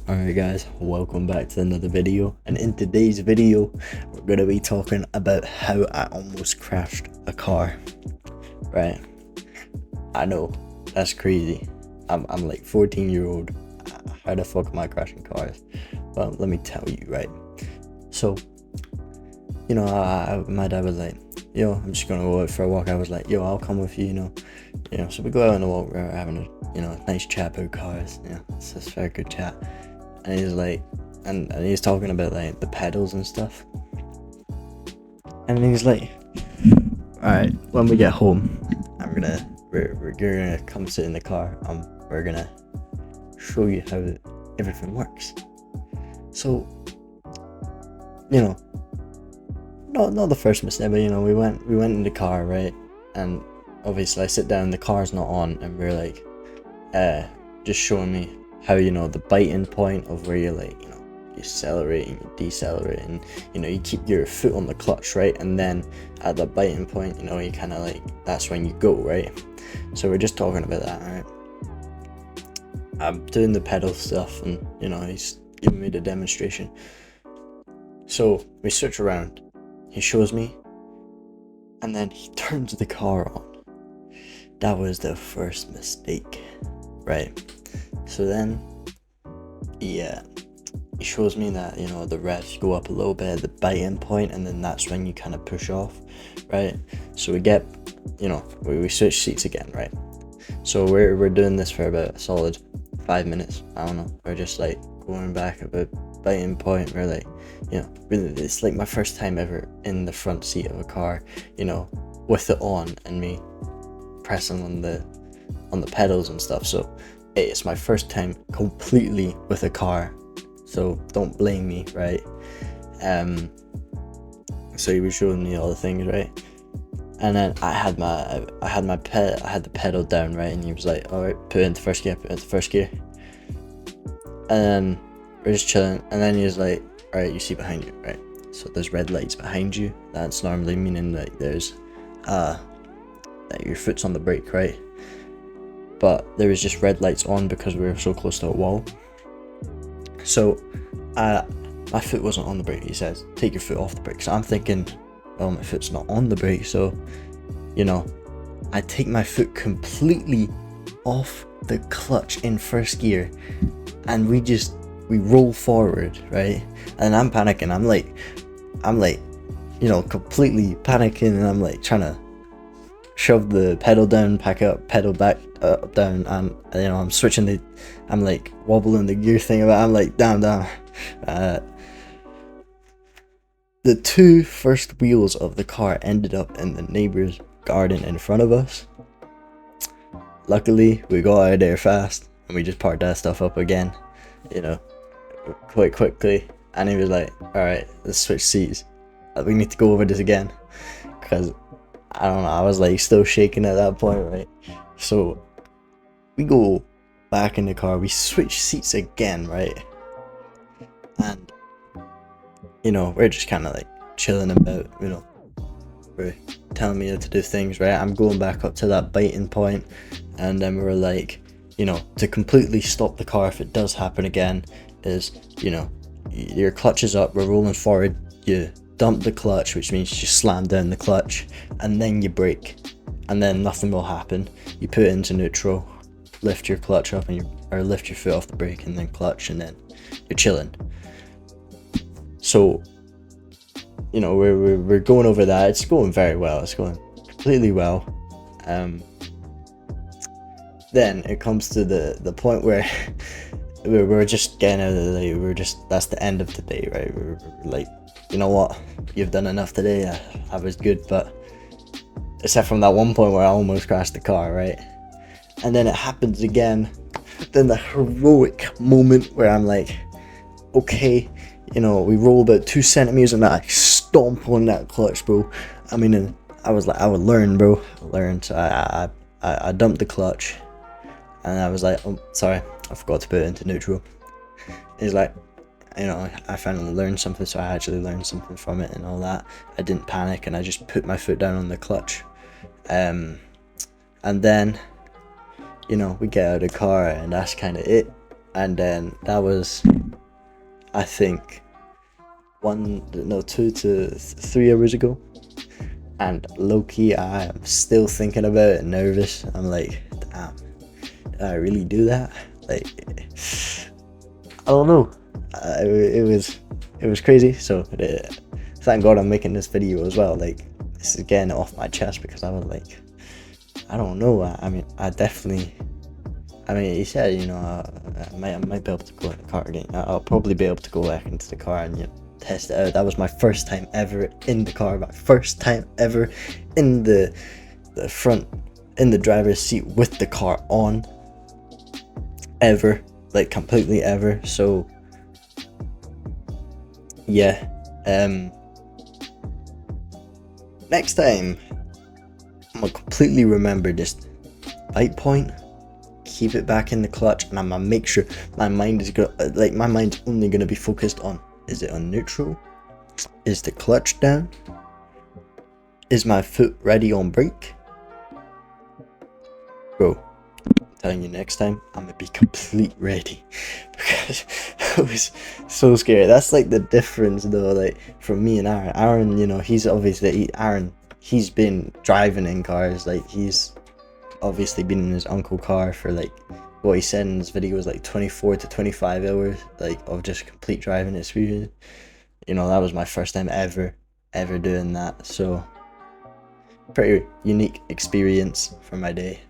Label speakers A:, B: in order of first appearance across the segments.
A: Alright guys, welcome back to another video, and in today's video we're going to be talking about how I almost crashed a car. Right, I know, that's crazy. I'm like 14-year-old, how the fuck am I crashing cars? Well, let me tell you, right? So, my dad was like, yo, I'm just gonna go out for a walk. I was like, yo, I'll come with you, so we go out on a walk, we're having a nice chat about cars, it's just very good chat. And he's like, and he's talking about like the pedals and stuff. And he's like, alright, when we get home, we're gonna come sit in the car. We're gonna show you how everything works. So, not the first mistake, but we went in the car, right? And obviously I sit down, the car's not on, and we're like, just showing me how the biting point of where you're like, you accelerate and you decelerate, and you keep your foot on the clutch, right? And then at the biting point, you kind of like, that's when you go, right? So we're just talking about that, right? I'm doing the pedal stuff, and he's giving me the demonstration. So we switch around, he shows me, and then he turns the car on. That was the first mistake, right? So then he shows me that the revs go up a little bit at the biting point, and then that's when you kind of push off, right? So we get we switch seats again, right? So we're doing this for about a solid 5 minutes. I don't know, we're just like going back about biting point. We're like, really, it's like my first time ever in the front seat of a car, with it on and me pressing on the pedals and stuff. So it's my first time completely with a car, so don't blame me, right? So he was showing me all the things, right? And then I had the pedal down, right? And he was like, all right, put it into first gear. And then we're just chilling, and then he was like, all right, you see behind you, right? So there's red lights behind you. That's normally meaning that there's that your foot's on the brake, right? But there was just red lights on because we were so close to a wall. So my foot wasn't on the brake. He says, take your foot off the brake. So I'm thinking, well, my foot's not on the brake, so I take my foot completely off the clutch in first gear, and we roll forward, right? And I'm panicking. I'm like completely panicking, and I'm like trying to shove the pedal down, pack up, pedal back, up, down, and I'm switching I'm like wobbling the gear thing about. I'm like, damn. The two first wheels of the car ended up in the neighbor's garden in front of us. Luckily, we got out of there fast, and we just parked that stuff up again, quite quickly. And he was like, all right, let's switch seats. We need to go over this again, because I don't know, I was like still shaking at that point, right? So we go back in the car, we switch seats again, right? And we're just kind of like chilling about, we're telling me to do things, right? I'm going back up to that biting point, and then we're like, to completely stop the car if it does happen again is, your clutch is up, we're rolling forward, you dump the clutch, which means you slam down the clutch, and then you brake, and then nothing will happen. You put it into neutral, lift your clutch up, or lift your foot off the brake, and then clutch, and then you're chilling. So we're going over that. It's going very well. It's going completely well. Then it comes to the point where we're just getting out of the day. That's the end of the day, right? We're like, you know what, you've done enough today. I was good, but except from that one point where I almost crashed the car, right? And then it happens again. Then the heroic moment where I'm like, okay, we roll about 2 centimeters, and I stomp on that clutch, bro. I mean, I was like, I would learn, bro. So I dumped the clutch, and I was like, oh, sorry, I forgot to put it into neutral. He's like, I finally learned something, so I actually learned something from it and all that. I didn't panic, and I just put my foot down on the clutch. And then, we get out of the car, and that's kind of it. and then that was, I think, 2 to 3 hours ago. And low-key, I am still thinking about it, nervous. I'm like, damn, did I really do that? Like, I don't know. It was crazy. So thank God I'm making this video as well. Like, this is getting it off my chest, because I was like, I don't know. I mean, he said, I might be able to go in the car again. I'll probably be able to go back into the car and test it out. That was my first time ever in the car, my first time ever in the front, in the driver's seat with the car on, ever, like completely ever. So yeah, next time I'm gonna completely remember this bite point, keep it back in the clutch, and I'm gonna make sure my mind's only gonna be focused on, is it on neutral? Is the clutch down? Is my foot ready on brake? Bro, I'm telling you, next time I'm gonna be complete ready, because I was so scared. That's like the difference though, like from me and Aaron. Aaron, he's obviously, he's been driving in cars, like he's obviously been in his uncle's car for, like, what he said in his video was like 24 to 25 hours, like, of just complete driving experience. That was my first time ever doing that, so pretty unique experience for my day.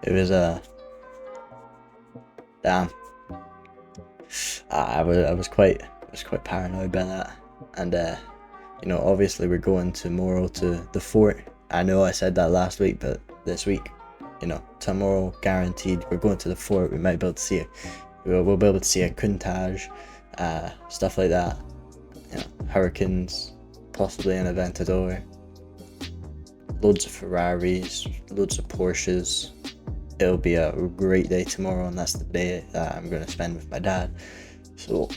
A: It was damn. I was quite paranoid by that, and obviously we're going tomorrow to the fort. I know I said that last week, but this week, tomorrow guaranteed we're going to the fort. We might be able to see it. We'll be able to see a Countach, stuff like that. Hurricanes, possibly an Aventador, loads of Ferraris, loads of Porsches. It'll be a great day tomorrow, and that's the day that I'm going to spend with my dad. So,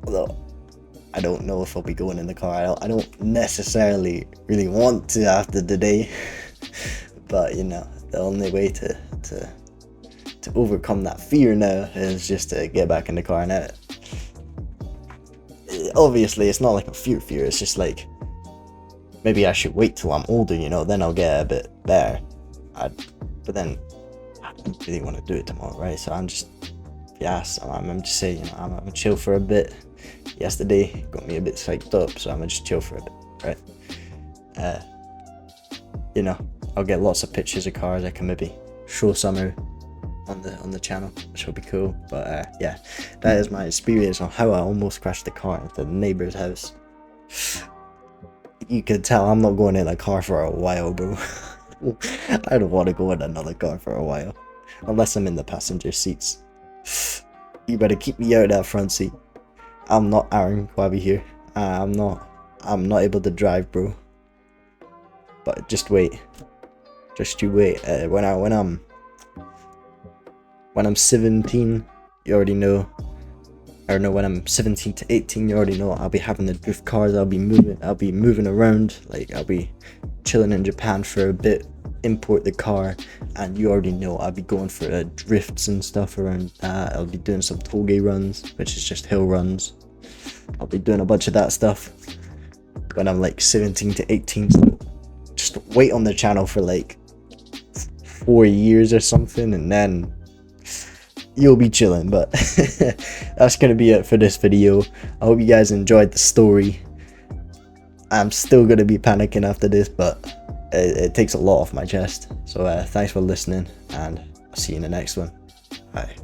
A: although I don't know if I'll be going in the car, I don't necessarily really want to after the day, but the only way to overcome that fear now is just to get back in the car. Now, obviously it's not like a fear, it's just like, maybe I should wait till I'm older, then I'll get a bit better. But then I don't really want to do it tomorrow, right? So I'm just saying, I'm gonna chill for a bit. Yesterday got me a bit psyched up, so I'm gonna just chill for a bit, right? I'll get lots of pictures of cars I can maybe show somewhere on the channel, which will be cool. But yeah, that is my experience on how I almost crashed the car into the neighbor's house. You can tell I'm not going in a car for a while, bro. I don't want to go in another car for a while, unless I'm in the passenger seats. You better keep me out of that front seat. I'm not Aaron Kwabi here. I'm not able to drive, bro. But just wait. Just you wait. When I'm 17, you already know. Or no, when I'm 17 to 18, you already know I'll be having the drift cars. I'll be moving around. Like, I'll be chilling in Japan for a bit, import the car, and you already know I'll be going for drifts and stuff around that. I'll be doing some toge runs, which is just hill runs. I'll be doing a bunch of that stuff when I'm like 17 to 18. So just wait on the channel for like 4 years or something, and then you'll be chilling. But that's gonna be it for this video. I hope you guys enjoyed the story. I'm still gonna be panicking after this, but it takes a lot off my chest. So thanks for listening, and I'll see you in the next one. Bye.